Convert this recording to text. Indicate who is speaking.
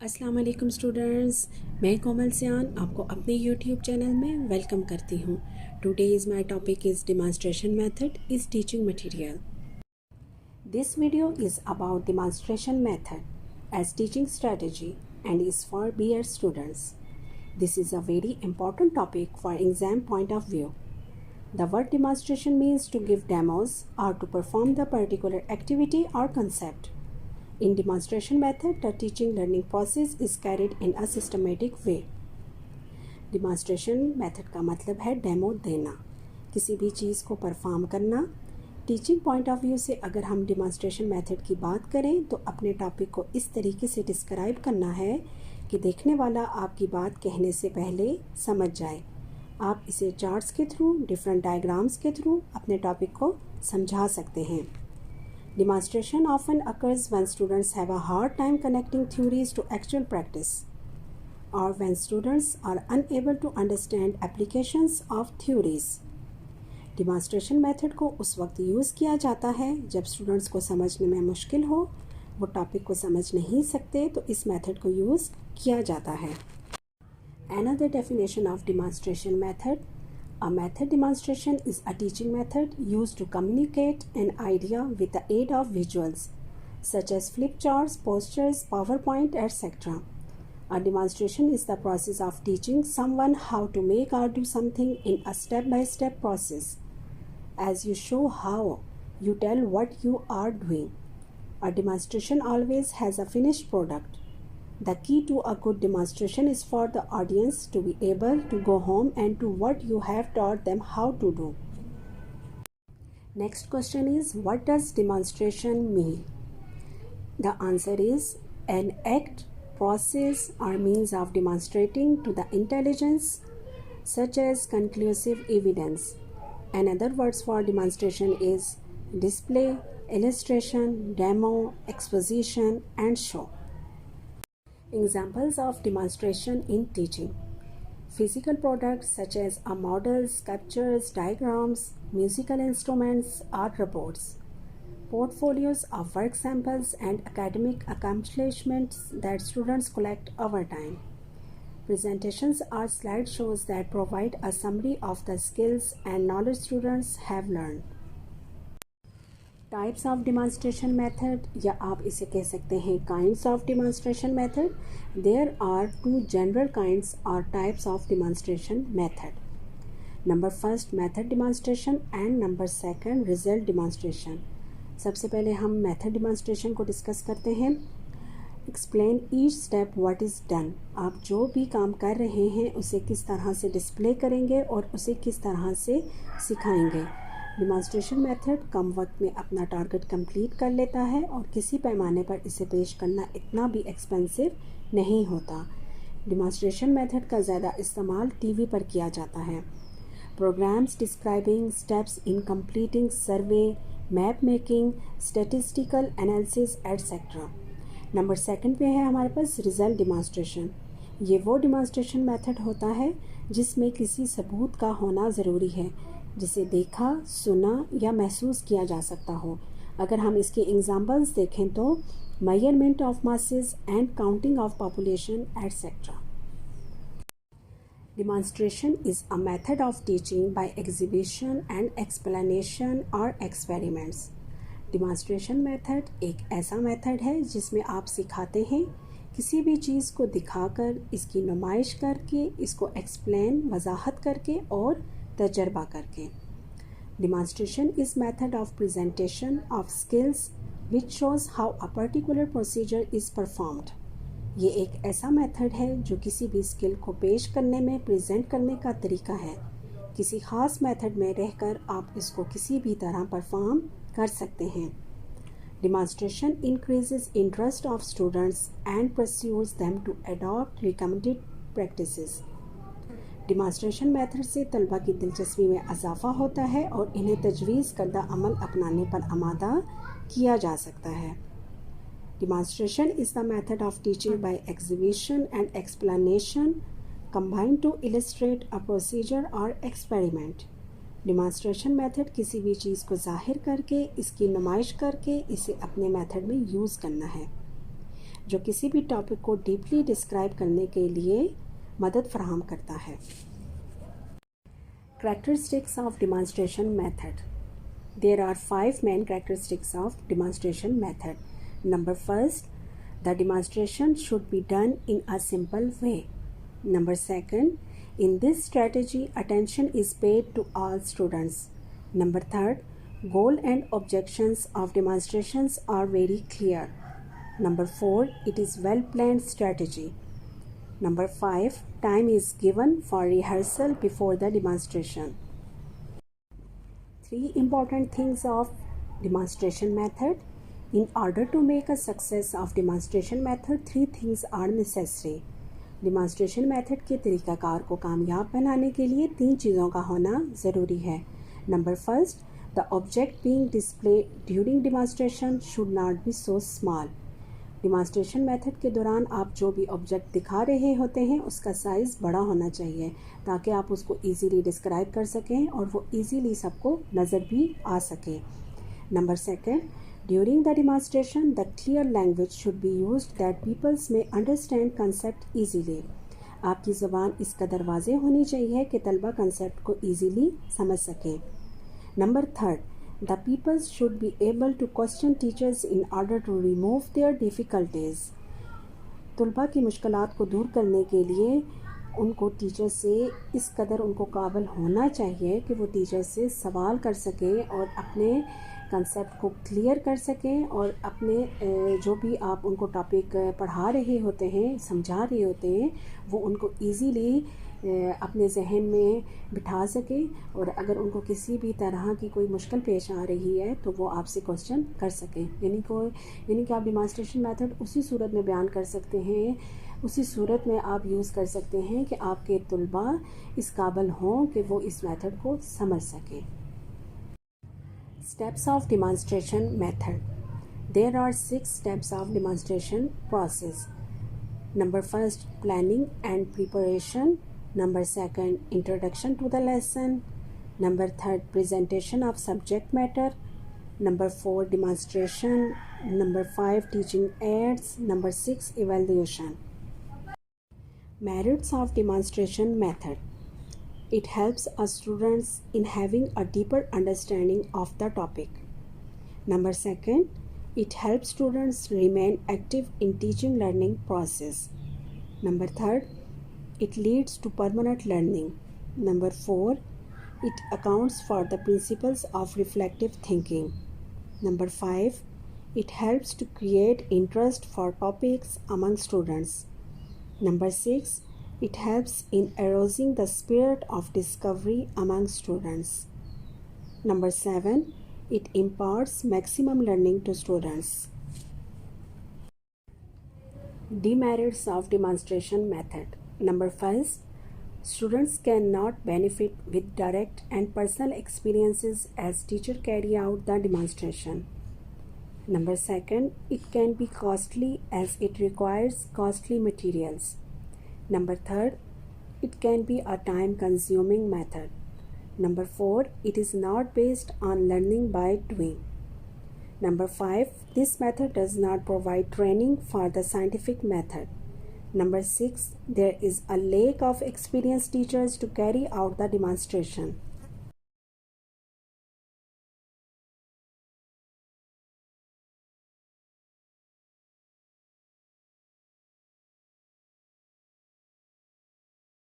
Speaker 1: السلام علیکم اسٹوڈنٹس، میں کومل سیان آپ کو اپنے یوٹیوب چینل میں ویلکم کرتی ہوں. Today's my topic is demonstration method is teaching material. This video is about demonstration method as teaching strategy and is for BEd students. This is a very important topic for exam point of view. The word demonstration means to give demos or to perform the particular activity or concept. In demonstration method, the teaching learning process is carried in a systematic way. Demonstration method کا مطلب ہے demo دینا، کسی بھی چیز کو perform کرنا. Teaching point of view سے اگر ہم ڈیمانسٹریشن میتھڈ کی بات کریں تو اپنے ٹاپک کو اس طریقے سے ڈسکرائب کرنا ہے کہ دیکھنے والا آپ کی بات کہنے سے پہلے سمجھ جائے. آپ اسے چارٹس کے تھرو، ڈفرینٹ ڈائیگرامس کے تھرو اپنے ٹاپک کو سمجھا سکتے ہیں. Demonstration often occurs when students have a hard time connecting theories to actual practice, or when students are unable to understand applications of theories. Demonstration method کو اس وقت use کیا جاتا ہے جب اسٹوڈنٹس کو سمجھنے میں مشکل ہو، وہ ٹاپک کو سمجھ نہیں سکتے تو اس میتھڈ کو یوز کیا جاتا ہے. Another definition of demonstration method: a method demonstration is a teaching method used to communicate an idea with the aid of visuals, such as flip charts, posters, PowerPoint, etc. A demonstration is the process of teaching someone how to make or do something in a step-by-step process. As you show how, you tell what you are doing. A demonstration always has a finished product. The key to a good demonstration is for the audience to be able to go home and do what you have taught them how to do. Next question is, what does demonstration mean? The answer is an act, process, or means of demonstrating to the intelligence, such as conclusive evidence. Another words for demonstration is display, illustration, demo, exposition, and show. Examples of demonstration in teaching: physical products such as models, sculptures, diagrams, musical instruments, or robots. Portfolios of work samples and academic accomplishments that students collect over time. Presentations are slideshows that provide a summary of the skills and knowledge students have learned. Types of demonstration method, یا آپ اسے کہہ سکتے ہیں kinds of demonstration method. There are 2 general kinds اور types of demonstration method. Number 1 method demonstration and number 2 result demonstration. سب سے پہلے ہم میتھڈ ڈیمانسٹریشن کو ڈسکس کرتے ہیں. Explain each step what is done. آپ جو بھی کام کر رہے ہیں اسے کس طرح سے ڈسپلے کریں گے اور اسے کس طرح سے سکھائیں گے. ڈیمانسٹریشن میتھڈ کم وقت میں اپنا ٹارگٹ کمپلیٹ کر لیتا ہے اور کسی پیمانے پر اسے پیش کرنا اتنا بھی ایکسپینسو نہیں ہوتا. ڈیمانسٹریشن میتھڈ کا زیادہ استعمال ٹی وی پر کیا جاتا ہے. Programs describing steps in completing survey, map making, statistical analysis etcetera. Number 2 پہ ہے ہمارے پاس ریزلٹ ڈیمانسٹریشن. یہ وہ ڈیمانسٹریشن میتھڈ ہوتا ہے جس میں کسی ثبوت کا ہونا ضروری ہے جسے دیکھا، سنا یا محسوس کیا جا سکتا ہو. اگر ہم اس کے ایگزامپلس دیکھیں تو measurement of masses and counting of population et cetera. Demonstration is a method of teaching by exhibition and explanation اور ایکسپیریمنٹس. ڈیمانسٹریشن میتھڈ ایک ایسا میتھڈ ہے جس میں آپ سکھاتے ہیں کسی بھی چیز کو دکھا کر، اس کی نمائش کر کے، اس کو ایکسپلین وضاحت کر کے اور تجربہ کر کے. Demonstration is method of presentation of skills which shows how a particular procedure is performed. یہ ایک ایسا میتھڈ ہے جو کسی بھی اسکل کو پیش کرنے میں پریزنٹ کرنے کا طریقہ ہے. کسی خاص میتھڈ میں رہ کر آپ اس کو کسی بھی طرح پرفارم کر سکتے ہیں. Demonstration increases interest of students and persuades them to adapt recommended practices. Demonstration method سے طلباء کی دلچسپی میں اضافہ ہوتا ہے اور انہیں تجویز کردہ عمل اپنانے پر آمادہ کیا جا سکتا ہے. Demonstration is the method of teaching by exhibition and explanation combined to illustrate a procedure اور ایکسپیریمنٹ. ڈیمانسٹریشن میتھڈ کسی بھی چیز کو ظاہر کر کے، اس کی نمائش کر کے اسے اپنے میتھڈ میں یوز کرنا ہے. جو کسی بھی ٹاپک کو ڈیپلی ڈسکرائب کرنے کے لیے مدد فراہم کرتا ہے۔ Characteristics of demonstration method. There are 5 main characteristics of demonstration method. Number first, the demonstration should be done in a simple way. Number second, in this strategy, attention is paid to all students. Number third, goal and objections of demonstrations are very clear. Number 4, it is well-planned strategy. Number 5, time is given for rehearsal before the demonstration. 3 important things of demonstration method. In order to make a success of demonstration method, 3 things are necessary. Demonstration method کے طریقہ کار کو کامیاب بنانے کے لیے 3 چیزوں کا ہونا ضروری ہے. Number first, the object being displayed during demonstration should not be so small. Demonstration method کے دوران آپ جو بھی آبجیکٹ دکھا رہے ہوتے ہیں اس کا سائز بڑا ہونا چاہیے تاکہ آپ اس کو ایزیلی ڈسکرائب کر سکیں اور وہ ایزیلی سب کو نظر بھی آ سکے. Number second, during the demonstration the clear language should be used that peoples may understand concept easily. آپ کی زبان اس قدر واضح ہونی چاہیے کہ طلبہ کنسیپٹ کو ایزیلی سمجھ سکیں. Number third, the people should be able to question teachers in order to remove their difficulties. طلبہ کی مشکلات کو دور کرنے کے لیے ان کو ٹیچر سے اس قدر ان کو قابل ہونا چاہیے کہ وہ ٹیچر سے سوال کر سکیں اور اپنے کنسیپٹ کو کلیئر کر سکیں اور اپنے جو بھی آپ ان کو ٹاپک پڑھا رہے ہوتے ہیں, سمجھا رہے ہوتے ہیں, وہ ان کو ایزیلی اپنے ذہن میں بٹھا سکیں اور اگر ان کو کسی بھی طرح کی کوئی مشکل پیش آ رہی ہے تو وہ آپ سے کوسچن کر سکیں. یعنی کہ آپ ڈیمانسٹریشن میتھڈ اسی صورت میں بیان کر سکتے ہیں, اسی صورت میں آپ یوز کر سکتے ہیں کہ آپ کے طلباء اس قابل ہوں کہ وہ اس میتھڈ کو سمجھ سکیں. Steps of demonstration method. There are 6 steps of demonstration process. Number first, planning and preparation. Number second, introduction to the lesson. Number third, presentation of subject matter. Number 4, demonstration. Number 5, teaching aids. Number 6, evaluation. Merits of demonstration method. It helps us students in having a deeper understanding of the topic. Number second, it helps students remain active in teaching learning process. Number third, it leads to permanent learning. Number 4, it accounts for the principles of reflective thinking. Number 5, it helps to create interest for topics among students. Number 6, it helps in arousing the spirit of discovery among students. Number 7, it imparts maximum learning to students. Demerits of demonstration method. Number 1, students cannot benefit with direct and personal experiences as teacher carry out the demonstration. Number 2, it can be costly as it requires costly materials. Number 3, it can be a time-consuming method. Number 4, it is not based on learning by doing. Number 5, this method does not provide training for the scientific method. Number 6, there is a lack of experienced teachers to carry out the demonstration.